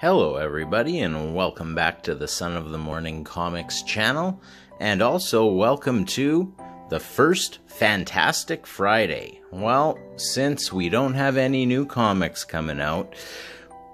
Hello everybody, and welcome back to the Son of the Morning Comics channel, and also welcome to the first Fantastic Friday. Well, since we don't have any new comics coming out,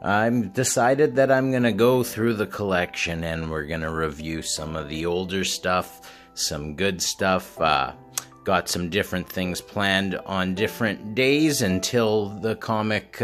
I've decided that I'm going to go through the collection and we're going to review some of the older stuff, some good stuff. Got some different things planned on different days until the comic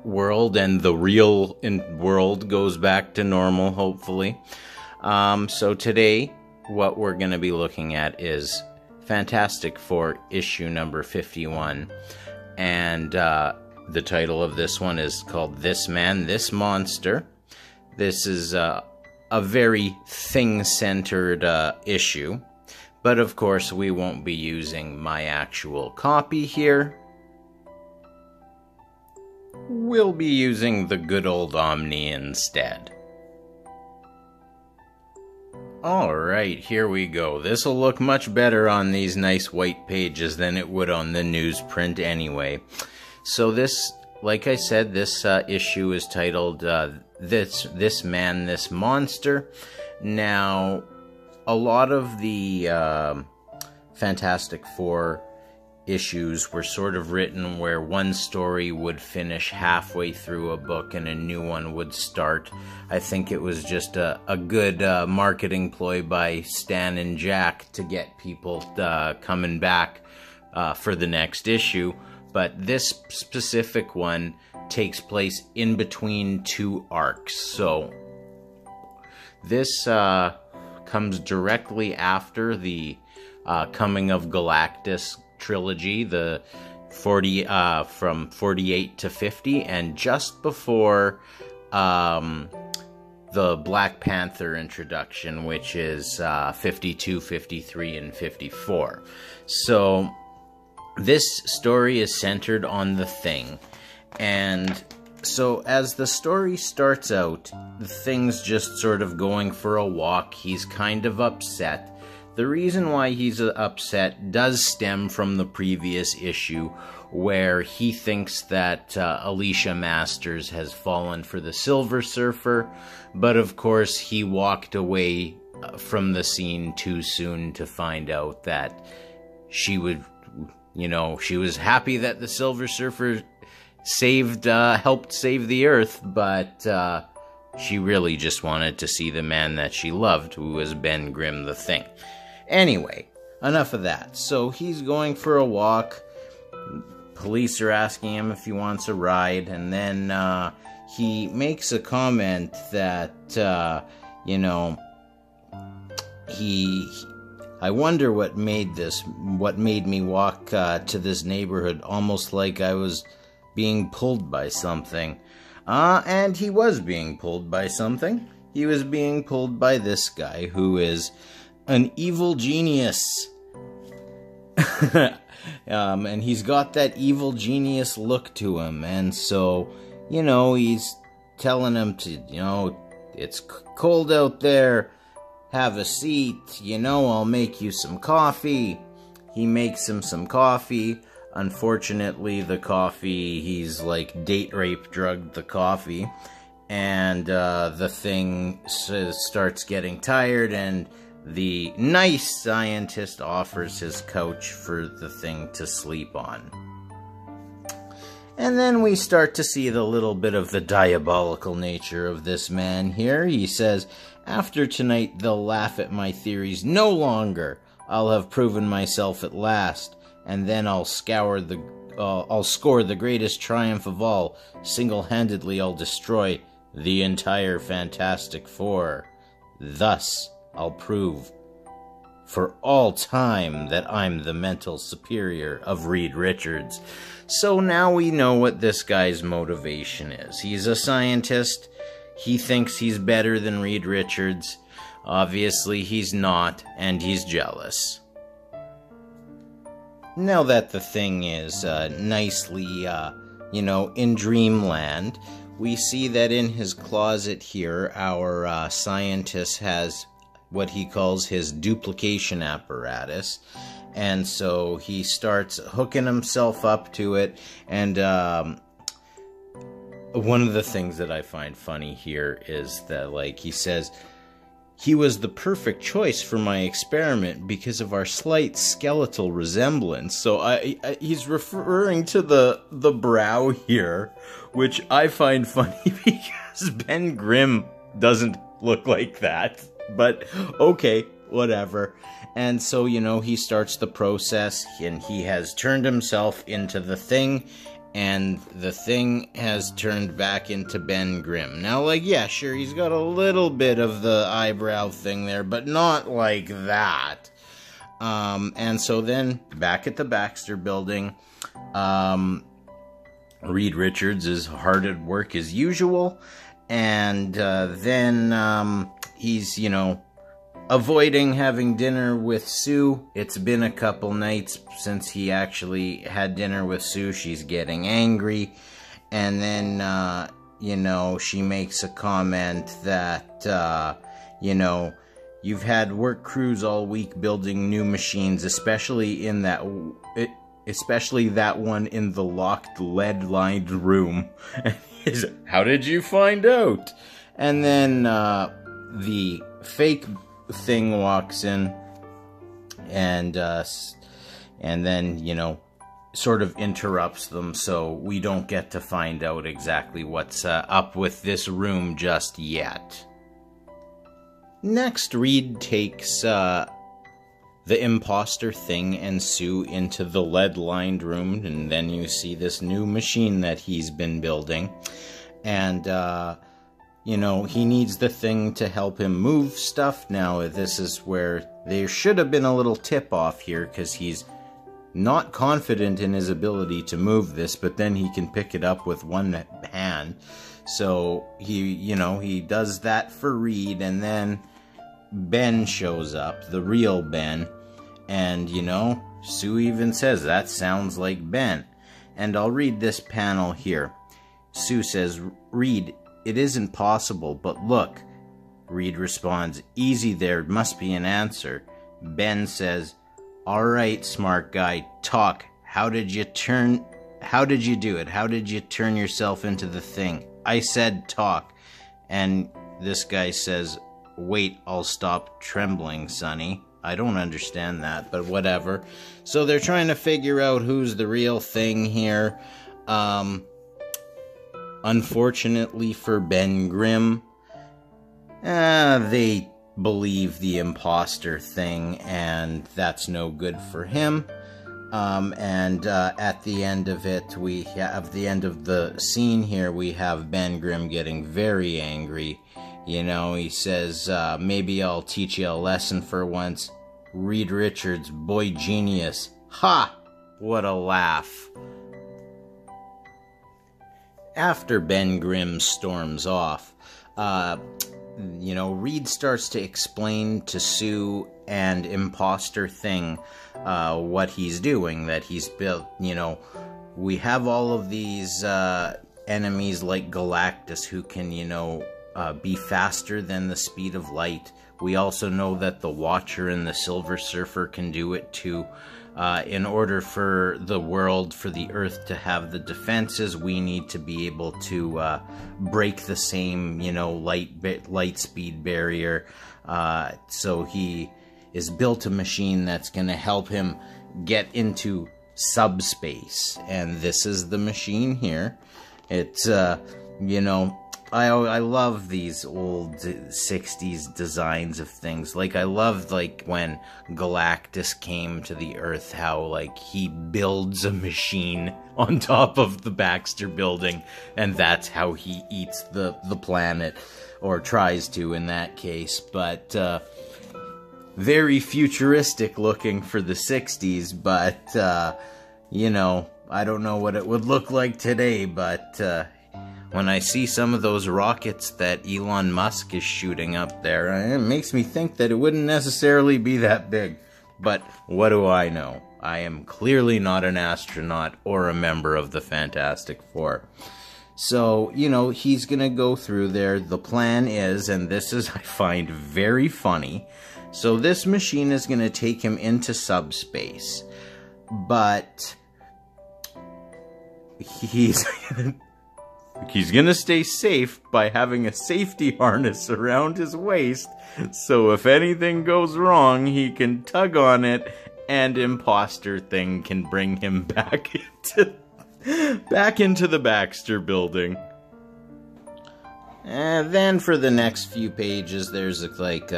world and the real world goes back to normal, hopefully. So today, what we're going to be looking at is Fantastic Four issue number 51. And the title of this one is called This Man, This Monster. This is a very thing-centered issue. But of course, we won't be using my actual copy here. We'll be using the good old Omni instead. Alright, here we go. This'll look much better on these nice white pages than it would on the newsprint anyway. So this, like I said, this issue is titled This Man, This Monster. Now, a lot of the Fantastic Four issues were sort of written where one story would finish halfway through a book and a new one would start. I think it was just a good marketing ploy by Stan and Jack to get people coming back for the next issue. But this specific one takes place in between two arcs. So this comes directly after the Coming of Galactus trilogy, the 40 from 48 to 50, and just before the Black Panther introduction, which is 52, 53, and 54. So this story is centered on the Thing, and so as the story starts out, the Thing's just sort of going for a walk. He's kind of upset. The reason why he's upset does stem from the previous issue, where he thinks that Alicia Masters has fallen for the Silver Surfer, but of course he walked away from the scene too soon to find out that she would, she was happy that the Silver Surfer helped save the Earth, but she really just wanted to see the man that she loved, who was Ben Grimm the Thing. Anyway, enough of that. So he's going for a walk. Police are asking him if he wants a ride, and then he makes a comment that, I wonder what made me walk to this neighborhood almost like I was being pulled by something. And he was being pulled by something. He was being pulled by this guy who is an evil genius. And he's got that evil genius look to him. And so, he's telling him to, it's cold out there. Have a seat. I'll make you some coffee. He makes him some coffee. Unfortunately, the coffee, he's like date rape drugged the coffee. And the Thing starts getting tired, and the nice scientist offers his couch for the Thing to sleep on. And then we start to see the little bit of the diabolical nature of this man here. He says, "After tonight, they'll laugh at my theories no longer. I'll have proven myself at last, and then I'll score the greatest triumph of all. Single-handedly, I'll destroy the entire Fantastic Four. Thus, I'll prove for all time that I'm the mental superior of Reed Richards." So now we know what this guy's motivation is. He's a scientist. He thinks he's better than Reed Richards. Obviously, he's not, and he's jealous. Now that the Thing is nicely, in dreamland, we see that in his closet here, our scientist has what he calls his duplication apparatus, and so he starts hooking himself up to it, and one of the things that I find funny here is that, like, he says, he was the perfect choice for my experiment because of our slight skeletal resemblance. So he's referring to the brow here, which I find funny because Ben Grimm doesn't look like that. But okay, whatever. And so, you know, he starts the process, and he has turned himself into the thing, and the thing has turned back into Ben Grimm. Now, like, yeah, sure, he's got a little bit of the eyebrow thing there, but not like that. And so then, back at the Baxter building, Reed Richards is hard at work as usual, and then he's, you know, avoiding having dinner with Sue. It's been a couple nights since he actually had dinner with Sue. She's getting angry. And then, you know, she makes a comment that, you know, you've had work crews all week building new machines, especially that one in the locked lead-lined room. How did you find out? And then, the fake thing walks in, and then, you know, sort of interrupts them, so we don't get to find out exactly what's up with this room just yet. Next, Reed takes the imposter thing and Sue into the lead-lined room, and then you see this new machine that he's been building, and you know, he needs the thing to help him move stuff. Now, this is where there should have been a little tip-off here, because he's not confident in his ability to move this, but then he can pick it up with one hand. So, you know, he does that for Reed, and then Ben shows up, the real Ben, and, you know, Sue even says, that sounds like Ben. And I'll read this panel here. Sue says, Reed, it isn't possible, but look. Reed responds, easy there, must be an answer. Ben says, alright, smart guy, talk. How did you do it? How did you turn yourself into the thing? I said talk. And this guy says, wait, I'll stop trembling, Sonny. I don't understand that, but whatever. So they're trying to figure out who's the real thing here. Unfortunately for Ben Grimm, they believe the imposter thing, and that's no good for him. At the end of it, the end of the scene here, we have Ben Grimm getting very angry. You know, he says, maybe I'll teach you a lesson for once. Reed Richards, boy genius. Ha! What a laugh. After Ben Grimm storms off, you know, Reed starts to explain to Sue and Imposter Thing what he's doing, that he's built. You know, we have all of these enemies like Galactus who can, you know, be faster than the speed of light. We also know that the Watcher and the Silver Surfer can do it too. In order for the world, for the Earth to have the defenses, we need to be able to break the same, you know, light speed barrier. So he has built a machine that's going to help him get into subspace, and this is the machine here. It's you know, I love these old 60s designs of things. Like, I loved, like, when Galactus came to the Earth, how, like, he builds a machine on top of the Baxter building, and that's how he eats the planet, or tries to in that case. But, very futuristic looking for the 60s, but, you know, I don't know what it would look like today, but, when I see some of those rockets that Elon Musk is shooting up there, it makes me think that it wouldn't necessarily be that big. But what do I know? I am clearly not an astronaut or a member of the Fantastic Four. So, you know, he's gonna go through there. The plan is, and this is, I find, very funny. So this machine is gonna take him into subspace. But he's He's gonna stay safe by having a safety harness around his waist, so if anything goes wrong, he can tug on it, and impostor thing can bring him back into the Baxter building. And then for the next few pages, there's like,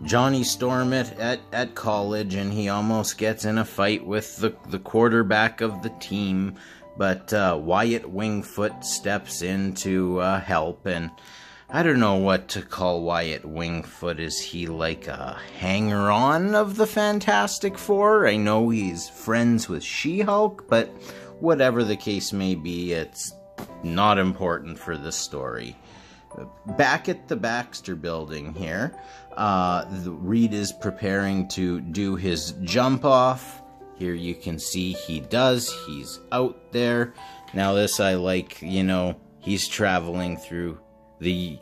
Johnny Storm at college, and he almost gets in a fight with the quarterback of the team, but Wyatt Wingfoot steps in to help, and I don't know what to call Wyatt Wingfoot. Is he like a hanger-on of the Fantastic Four? I know he's friends with She-Hulk, but whatever the case may be, it's not important for the story. Back at the Baxter building here, Reed is preparing to do his jump off. Here you can see he does. He's out there. Now this I like, he's traveling through he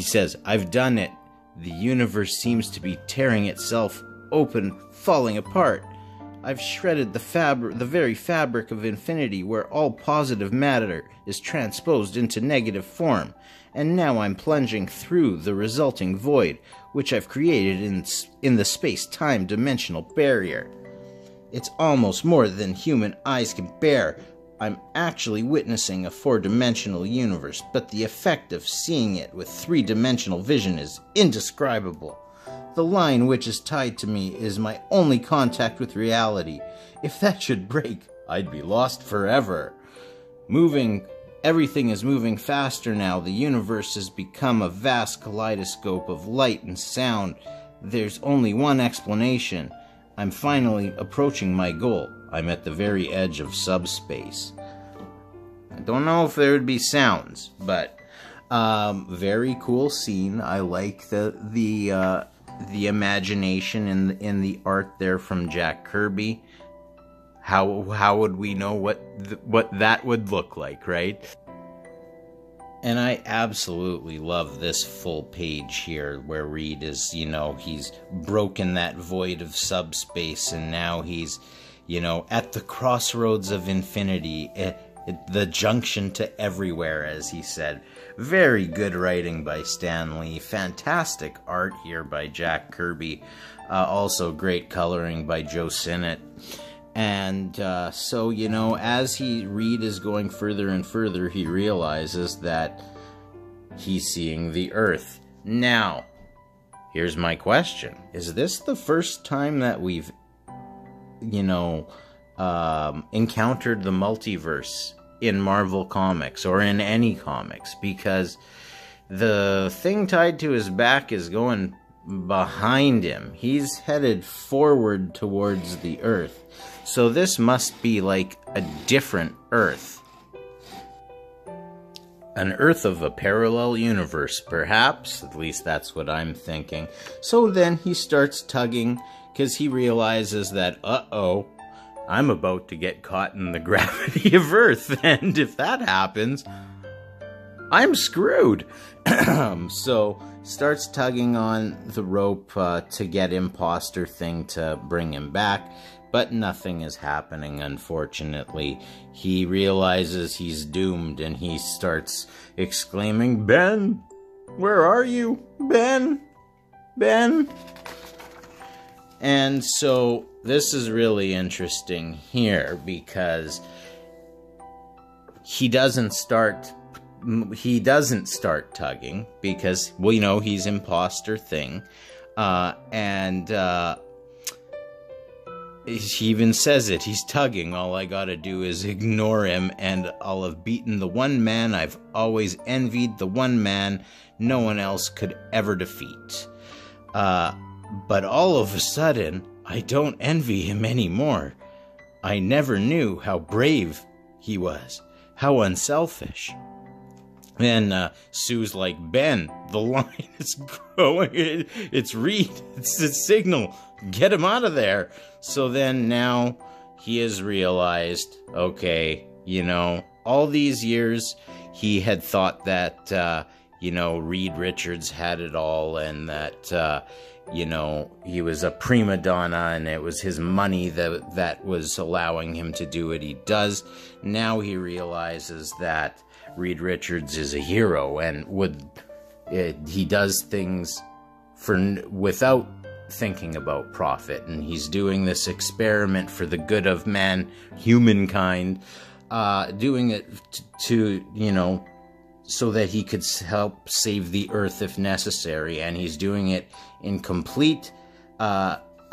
says, "I've done it. The universe seems to be tearing itself open, falling apart. I've shredded the very fabric of infinity where all positive matter is transposed into negative form. And now I'm plunging through the resulting void, which I've created in the space-time dimensional barrier. It's almost more than human eyes can bear. I'm actually witnessing a four-dimensional universe, but the effect of seeing it with three-dimensional vision is indescribable. The line which is tied to me is my only contact with reality. If that should break, I'd be lost forever. Everything is moving faster now. The universe has become a vast kaleidoscope of light and sound. There's only one explanation. I'm finally approaching my goal. I'm at the very edge of subspace." I don't know if there would be sounds, but very cool scene. I like the imagination in the art there from Jack Kirby. How would we know what that would look like, right? And I absolutely love this full page here where Reed is, he's broken that void of subspace, and now he's, at the crossroads of infinity, the junction to everywhere, as he said. Very good writing by Stan Lee. Fantastic art here by Jack Kirby. Also great coloring by Joe Sinnott. And so, as Reed is going further and further, he realizes that he's seeing the Earth. Now, here's my question. Is this the first time that we've, encountered the multiverse in Marvel Comics or in any comics? Because the thing tied to his back is going behind him. He's headed forward towards the Earth. So this must be like a different Earth. An Earth of a parallel universe, perhaps. At least that's what I'm thinking. So then he starts tugging, because he realizes that, uh-oh, I'm about to get caught in the gravity of Earth, and if that happens, I'm screwed. So starts tugging on the rope to get impostor thing to bring him back, but nothing is happening, unfortunately. He realizes he's doomed, and he starts exclaiming, "Ben, where are you? Ben? Ben?" And so this is really interesting here, because he doesn't start tugging, because, well, he's imposter thing, and he even says it, he's tugging, all I gotta do is ignore him, and I'll have beaten the one man I've always envied, the one man no one else could ever defeat. But all of a sudden, I don't envy him anymore. I never knew how brave he was, how unselfish. Then Sue's like, "Ben, the line is growing. It's Reed. It's the signal. Get him out of there." So then now he has realized, okay, all these years he had thought that Reed Richards had it all, and that, he was a prima donna, and it was his money that was allowing him to do what he does. Now he realizes that Reed Richards is a hero, and he does things without thinking about profit, and he's doing this experiment for the good of humankind, doing it to so that he could help save the earth if necessary, and he's doing it in complete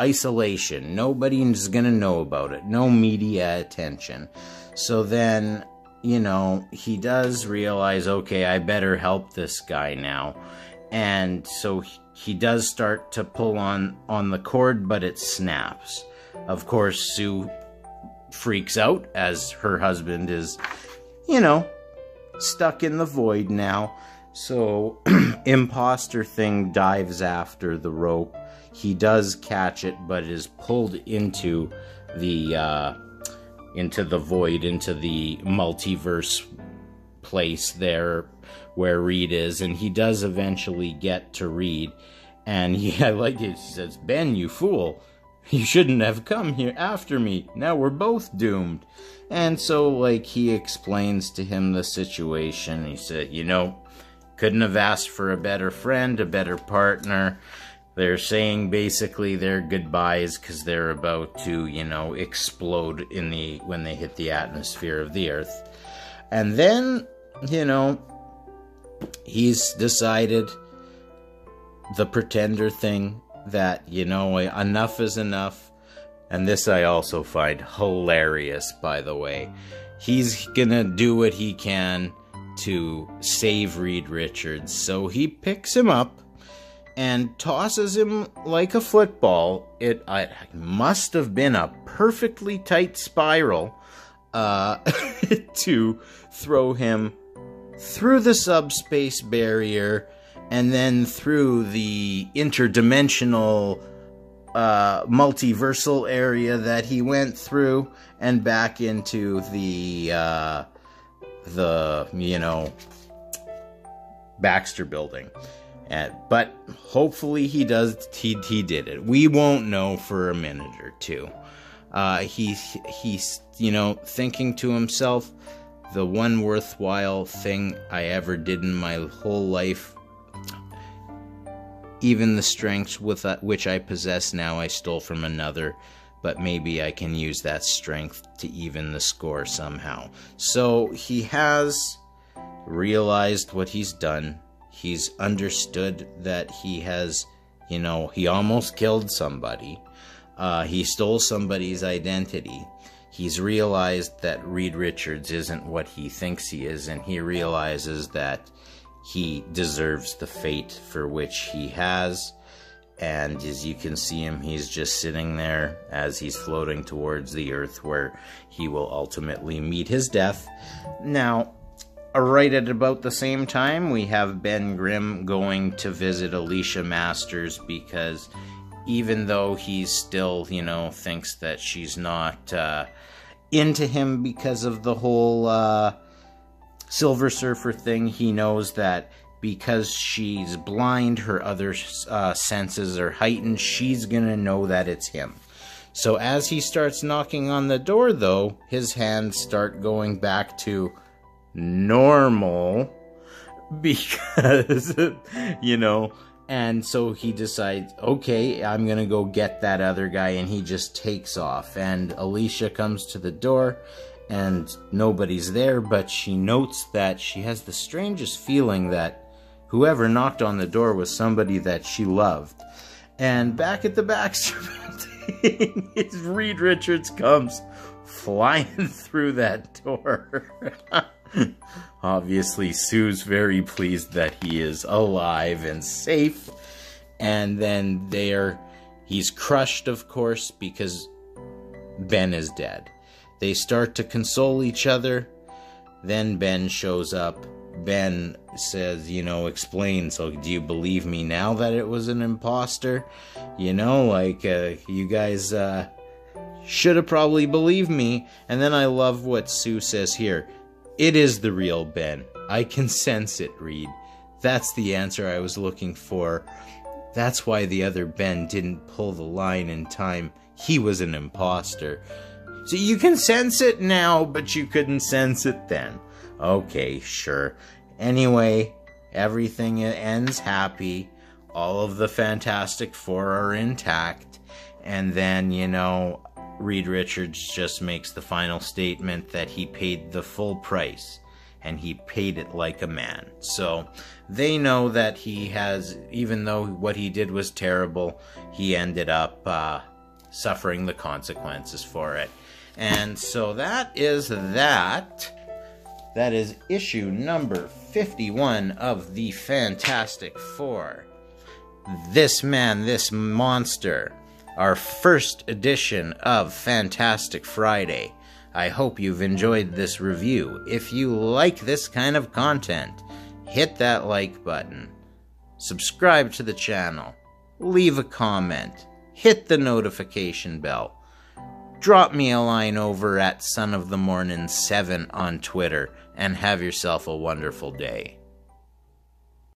isolation. Nobody's gonna know about it, no media attention. So then, he does realize, okay, I better help this guy now. And so he does start to pull on the cord, but it snaps. Of course, Sue freaks out as her husband is, stuck in the void now. So impostor thing dives after the rope. He does catch it, but is pulled into the void, into the multiverse place there where Reed is, and he does eventually get to Reed. And I like it. He says, "Ben, you fool. You shouldn't have come here after me. Now we're both doomed." And so, he explains to him the situation. He said, couldn't have asked for a better friend, a better partner. They're saying basically their goodbyes because they're about to, explode when they hit the atmosphere of the Earth. And then, he's decided the pretender thing, that, enough is enough. And this I also find hilarious, by the way. He's gonna do what he can to save Reed Richards. So he picks him up and tosses him like a football. It must have been a perfectly tight spiral to throw him through the subspace barrier and then through the interdimensional multiversal area that he went through and back into the Baxter building. But hopefully he did it. We won't know for a minute or two. He's thinking to himself, the one worthwhile thing I ever did in my whole life, even the strengths which I possess now, I stole from another, but maybe I can use that strength to even the score somehow. So he has realized what he's done. He's understood that he has, he almost killed somebody. He stole somebody's identity. He's realized that Reed Richards isn't what he thinks he is, and he realizes that he deserves the fate for which he has. And as you can see him, he's just sitting there as he's floating towards the earth where he will ultimately meet his death. Now, right at about the same time, we have Ben Grimm going to visit Alicia Masters, because even though he's still, thinks that she's not into him because of the whole Silver Surfer thing, he knows that because she's blind, her other senses are heightened, she's gonna know that it's him. So as he starts knocking on the door, though, his hands start going back to normal, because, and so he decides, okay, I'm gonna go get that other guy, and he just takes off. And Alicia comes to the door, and nobody's there, but she notes that she has the strangest feeling that whoever knocked on the door was somebody that she loved. And back at the Baxter building, Reed Richards comes flying through that door. Obviously, Sue's very pleased that he is alive and safe. And then he's crushed, of course, because Ben is dead. They start to console each other. Then Ben shows up. Ben says, explain, so do you believe me now that it was an imposter? You guys should have probably believed me. And then I love what Sue says here. It is the real Ben. I can sense it, Reed. That's the answer I was looking for. That's why the other Ben didn't pull the line in time. He was an impostor. So you can sense it now, but you couldn't sense it then. Okay, sure. Anyway, everything ends happy. All of the Fantastic Four are intact. And then, Reed Richards just makes the final statement that he paid the full price. And he paid it like a man. So they know that he has, even though what he did was terrible, he ended up suffering the consequences for it. And so that is that. That is issue number 51 of the Fantastic Four. This Man, This Monster. Our first edition of Fantastic Friday. I hope you've enjoyed this review. If you like this kind of content, hit that like button. Subscribe to the channel. Leave a comment. Hit the notification bell. Drop me a line over at sonofthemorning7 on Twitter, and have yourself a wonderful day.